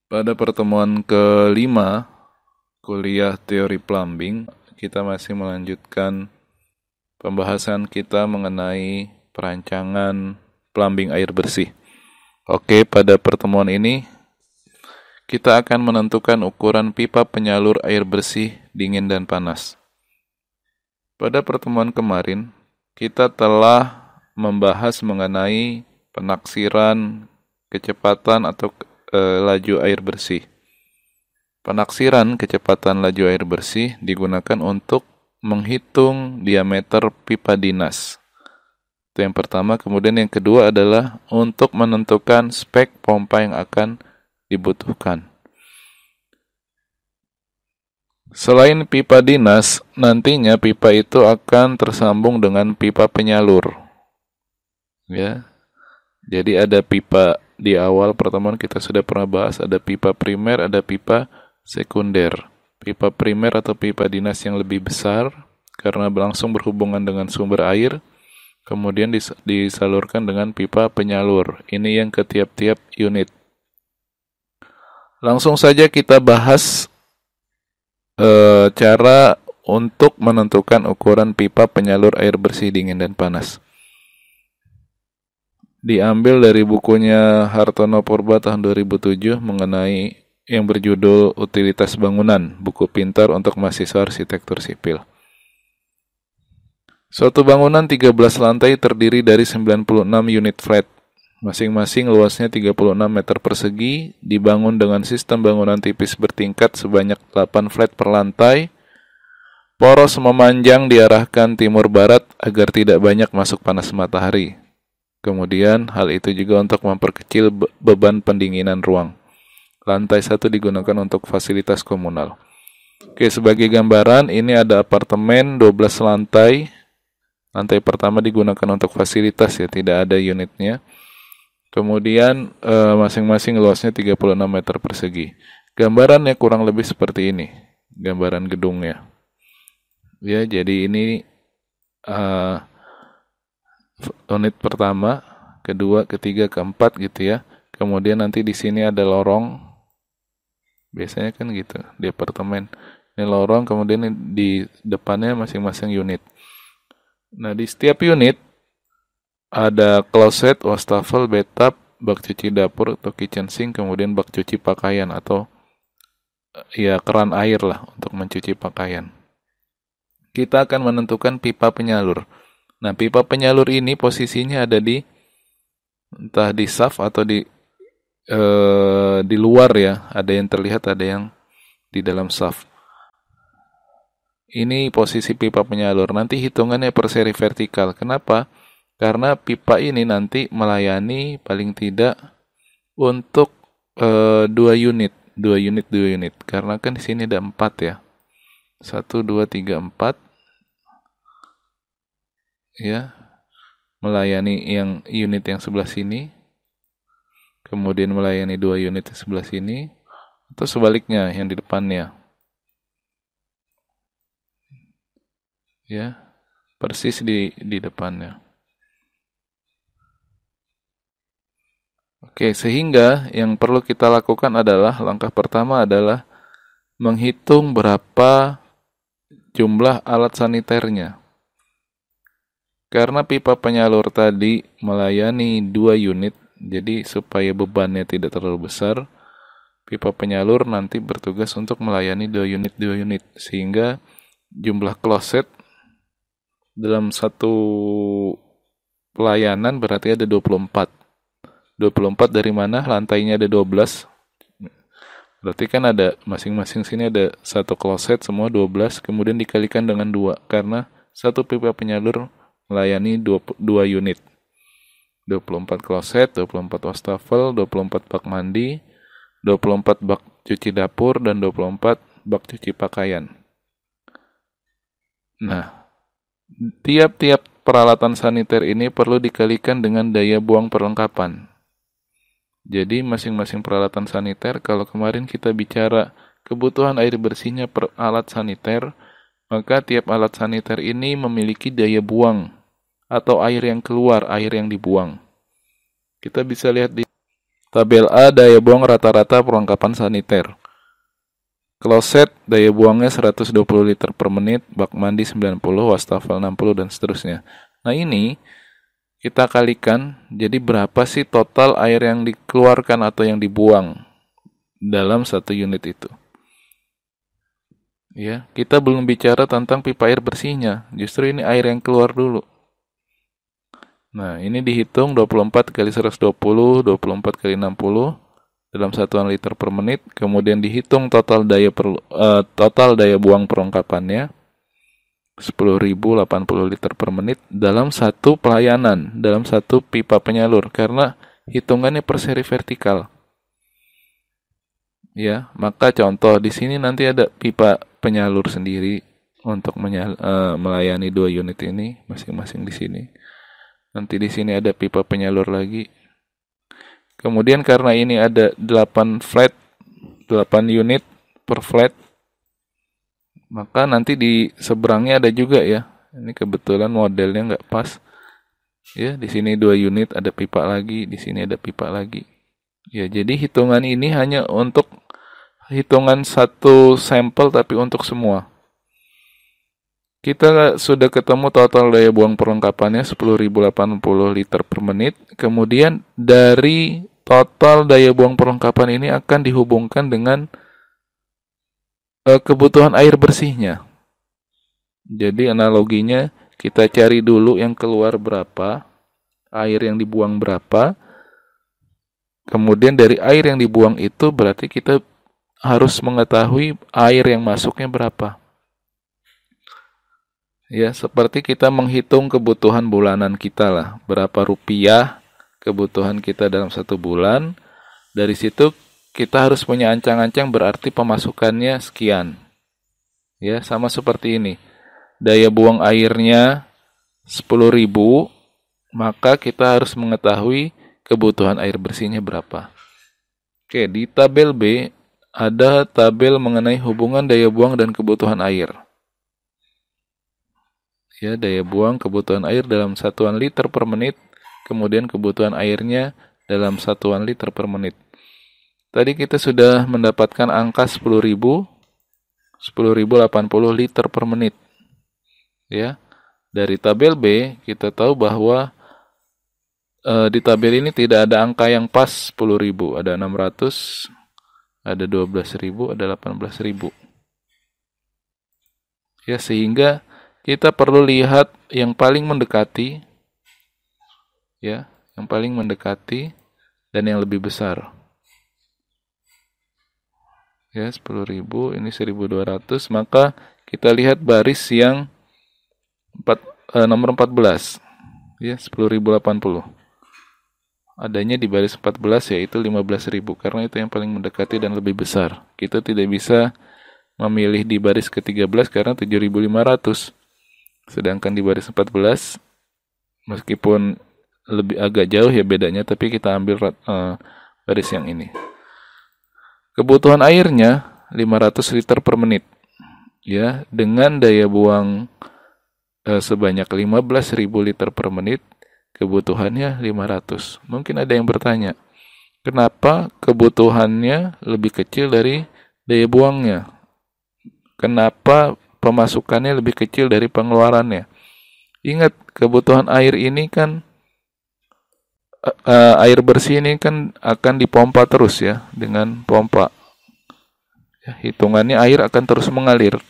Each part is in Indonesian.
Pada pertemuan kelima kuliah teori plumbing, kita masih melanjutkan pembahasan kita mengenai perancangan plumbing air bersih. Oke, pada pertemuan ini kita akan menentukan ukuran pipa penyalur air bersih dingin dan panas. Pada pertemuan kemarin, kita telah membahas mengenai penaksiran kecepatan atau laju air bersih. Penaksiran kecepatan laju air bersih digunakan untuk menghitung diameter pipa dinas. Itu yang pertama. Kemudian yang kedua adalah untuk menentukan spek pompa yang akan dibutuhkan. Selain pipa dinas, nantinya pipa itu akan tersambung dengan pipa penyalur. Ya. Jadi ada pipa di awal pertemuan kita sudah pernah bahas, ada pipa primer, ada pipa sekunder. Pipa primer atau pipa dinas yang lebih besar karena langsung berhubungan dengan sumber air, kemudian disalurkan dengan pipa penyalur. Ini yang ke tiap-tiap unit. Langsung saja kita bahas cara untuk menentukan ukuran pipa penyalur air bersih dingin dan panas. Diambil dari bukunya Hartono Purba tahun 2007 mengenai yang berjudul Utilitas Bangunan, buku pintar untuk mahasiswa arsitektur sipil. Suatu bangunan 13 lantai terdiri dari 96 unit flat. Masing-masing luasnya 36 meter persegi, dibangun dengan sistem bangunan tipis bertingkat sebanyak 8 flat per lantai. Poros memanjang diarahkan timur-barat agar tidak banyak masuk panas matahari. Kemudian, hal itu juga untuk memperkecil beban pendinginan ruang. Lantai 1 digunakan untuk fasilitas komunal. Oke, sebagai gambaran, ini ada apartemen 12 lantai. Lantai pertama digunakan untuk fasilitas ya, tidak ada unitnya. Kemudian masing-masing luasnya 36 meter persegi. Gambarannya kurang lebih seperti ini. Gambaran gedungnya. Ya, jadi ini unit pertama, kedua, ketiga, keempat gitu ya. Kemudian nanti di sini ada lorong. Biasanya kan gitu di apartemen. Ini lorong, kemudian di depannya masing-masing unit. Nah, di setiap unit ada kloset, wastafel, bathtub, bak cuci dapur atau kitchen sink, kemudian bak cuci pakaian atau ya keran air lah untuk mencuci pakaian. Kita akan menentukan pipa penyalur. Nah, pipa penyalur ini posisinya ada di entah di saf atau di luar ya. Ada yang terlihat, ada yang di dalam saf. Ini posisi pipa penyalur. Nanti hitungannya per seri vertikal. Kenapa? Karena pipa ini nanti melayani paling tidak untuk 2 unit. Karena kan di sini ada 4 ya. 1, 2, 3, 4. Ya, melayani yang unit yang sebelah sini, kemudian melayani 2 unit yang sebelah sini, atau sebaliknya yang di depannya. Ya, persis di depannya. Oke, sehingga yang perlu kita lakukan adalah langkah pertama adalah menghitung berapa jumlah alat saniternya. Karena pipa penyalur tadi melayani 2 unit, jadi supaya bebannya tidak terlalu besar, pipa penyalur nanti bertugas untuk melayani 2 unit, sehingga jumlah kloset dalam satu pelayanan berarti ada 24. 24 dari mana? Lantainya ada 12. Berarti kan ada masing-masing sini ada satu kloset, semua 12, kemudian dikalikan dengan 2 karena satu pipa penyalur melayani 2 unit. 24 kloset, 24 wastafel, 24 bak mandi, 24 bak cuci dapur, dan 24 bak cuci pakaian. Nah, tiap-tiap peralatan saniter ini perlu dikalikan dengan daya buang perlengkapan. Jadi masing-masing peralatan saniter, kalau kemarin kita bicara kebutuhan air bersihnya per alat saniter, maka tiap alat saniter ini memiliki daya buang atau air yang keluar, air yang dibuang. Kita bisa lihat di Tabel A, daya buang rata-rata perlengkapan saniter. Kloset, daya buangnya 120 liter per menit, bak mandi 90, wastafel 60, dan seterusnya. Nah ini kita kalikan, jadi berapa sih total air yang dikeluarkan atau yang dibuang dalam satu unit itu. Ya, kita belum bicara tentang pipa air bersihnya, justru ini air yang keluar dulu. Nah, ini dihitung 24 kali 120, 24 kali 60 dalam satuan liter per menit, kemudian dihitung total daya buang perlengkapannya 10.080 liter per menit dalam satu pelayanan, dalam satu pipa penyalur, karena hitungannya per seri vertikal. Ya, maka contoh di sini nanti ada pipa penyalur sendiri untuk melayani 2 unit ini masing-masing di sini. Nanti di sini ada pipa penyalur lagi. Kemudian karena ini ada 8 unit per flat, maka nanti di seberangnya ada juga ya. Ini kebetulan modelnya nggak pas. Ya, di sini 2 unit ada pipa lagi, di sini ada pipa lagi. Ya, jadi hitungan ini hanya untuk hitungan satu sampel tapi untuk semua. Kita sudah ketemu total daya buang perlengkapannya 10.080 liter per menit. Kemudian dari total daya buang perlengkapan ini akan dihubungkan dengan kebutuhan air bersihnya. Jadi analoginya kita cari dulu yang keluar berapa, air yang dibuang berapa. Kemudian dari air yang dibuang itu berarti kita harus mengetahui air yang masuknya berapa. Ya, seperti kita menghitung kebutuhan bulanan kita lah. Berapa rupiah kebutuhan kita dalam 1 bulan. Dari situ kita harus punya ancang-ancang berarti pemasukannya sekian. Ya, sama seperti ini. Daya buang airnya 10.000, maka kita harus mengetahui kebutuhan air bersihnya berapa. Oke, di tabel B ada tabel mengenai hubungan daya buang dan kebutuhan air. Ya, daya buang kebutuhan air dalam satuan liter per menit, kemudian kebutuhan airnya dalam satuan liter per menit. Tadi kita sudah mendapatkan angka 10.080 liter per menit. Ya, dari tabel B kita tahu bahwa di tabel ini tidak ada angka yang pas 10.000, ada 600, ada 12.000, ada 18.000. Ya, sehingga kita perlu lihat yang paling mendekati, ya, yang paling mendekati dan yang lebih besar. Ya, 10.000, ini 1.200, maka kita lihat baris yang nomor 14, ya, 10.080. Adanya di baris 14 yaitu 15.000, karena itu yang paling mendekati dan lebih besar. Kita tidak bisa memilih di baris ke-13 karena 7.500. Sedangkan di baris 14, meskipun lebih agak jauh ya bedanya, tapi kita ambil baris yang ini. Kebutuhan airnya 500 liter per menit. Ya, dengan daya buang sebanyak 15.000 liter per menit, kebutuhannya 500. Mungkin ada yang bertanya, kenapa kebutuhannya lebih kecil dari daya buangnya? Kenapa pemasukannya lebih kecil dari pengeluarannya? Ingat, kebutuhan air ini kan air bersih ini kan akan dipompa terus ya dengan pompa. Ya, hitungannya air akan terus mengalir.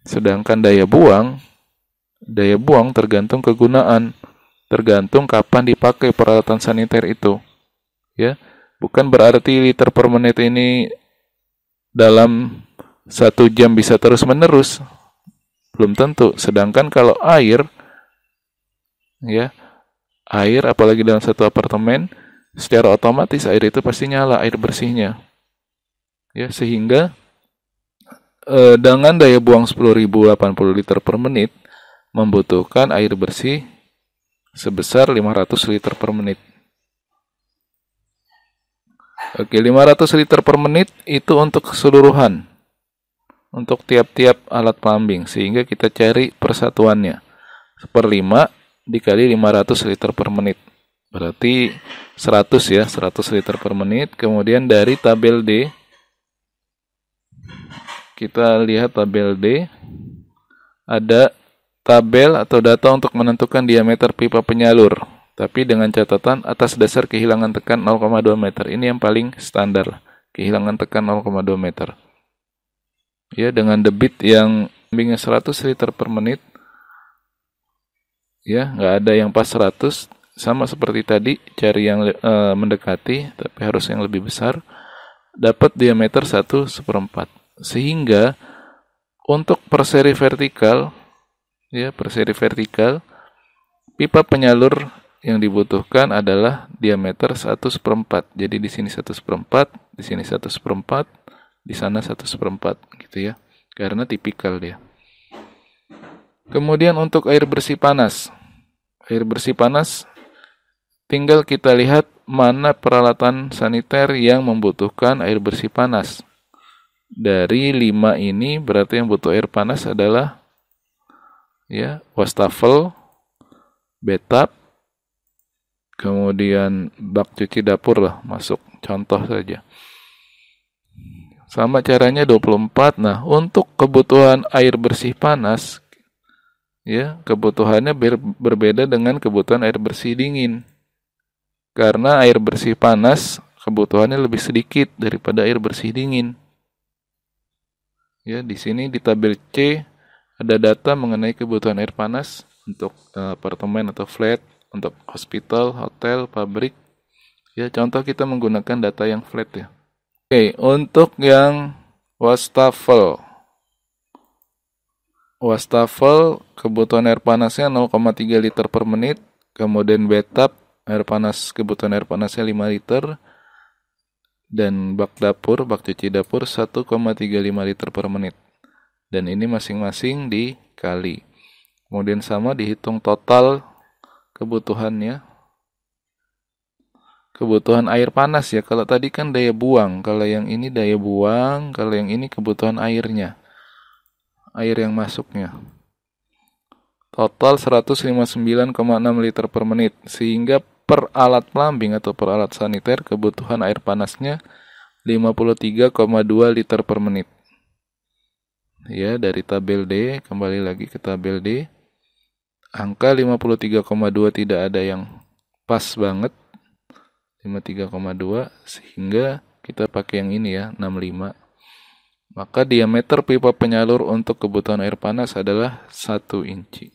Sedangkan daya buang tergantung kegunaan, tergantung kapan dipakai peralatan saniter itu. Ya, bukan berarti liter per menit ini dalam 1 jam bisa terus-menerus. Belum tentu. Sedangkan kalau air, ya, air apalagi dalam satu apartemen, secara otomatis air itu pasti nyala, air bersihnya. Ya, sehingga dengan daya buang 10.080 liter per menit membutuhkan air bersih sebesar 500 liter per menit. Oke, 500 liter per menit itu untuk keseluruhan, untuk tiap-tiap alat plumbing, sehingga kita cari persatuannya. 1/5 dikali 500 liter per menit. Berarti 100 ya, 100 liter per menit. Kemudian dari tabel D, kita lihat tabel D, ada tabel atau data untuk menentukan diameter pipa penyalur. Tapi dengan catatan atas dasar kehilangan tekan 0,2 meter. Ini yang paling standar, kehilangan tekan 0,2 meter. Ya, dengan debit yang bimbingnya 100 liter per menit. Ya, nggak ada yang pas 100. Sama seperti tadi, cari yang mendekati, tapi harus yang lebih besar. Dapat diameter 1/4. Sehingga untuk per seri vertikal, ya per seri vertikal, pipa penyalur yang dibutuhkan adalah diameter 1/4. Jadi di sini 1/4, di sini 1/4, di sana 1/4 gitu ya. Karena tipikal dia. Kemudian untuk air bersih panas. Air bersih panas tinggal kita lihat mana peralatan saniter yang membutuhkan air bersih panas. Dari 5 ini berarti yang butuh air panas adalah ya, wastafel, bathtub, kemudian bak cuci dapur lah, masuk contoh saja. Sama caranya 24. Nah, untuk kebutuhan air bersih panas ya, kebutuhannya berbeda dengan kebutuhan air bersih dingin. Karena air bersih panas kebutuhannya lebih sedikit daripada air bersih dingin. Ya, di sini di tabel C ada data mengenai kebutuhan air panas untuk apartemen atau flat, untuk hospital, hotel, pabrik. Ya, contoh kita menggunakan data yang flat ya. Oke, untuk yang wastafel. Wastafel kebutuhan air panasnya 0,3 liter per menit, kemudian bathtub kebutuhan air panasnya 5 liter, dan bak cuci dapur 1,35 liter per menit. Dan ini masing-masing dikali. Kemudian sama dihitung total kebutuhannya. Kebutuhan air panas ya, kalau tadi kan daya buang, kalau yang ini daya buang, kalau yang ini kebutuhan airnya. Air yang masuknya. Total 159,6 liter per menit, sehingga per alat plumbing atau per alat saniter kebutuhan air panasnya 53,2 liter per menit. Ya, dari tabel D, kembali lagi ke tabel D. Angka 53,2 tidak ada yang pas banget. 53,2 sehingga kita pakai yang ini ya, 65. Maka diameter pipa penyalur untuk kebutuhan air panas adalah 1 inci.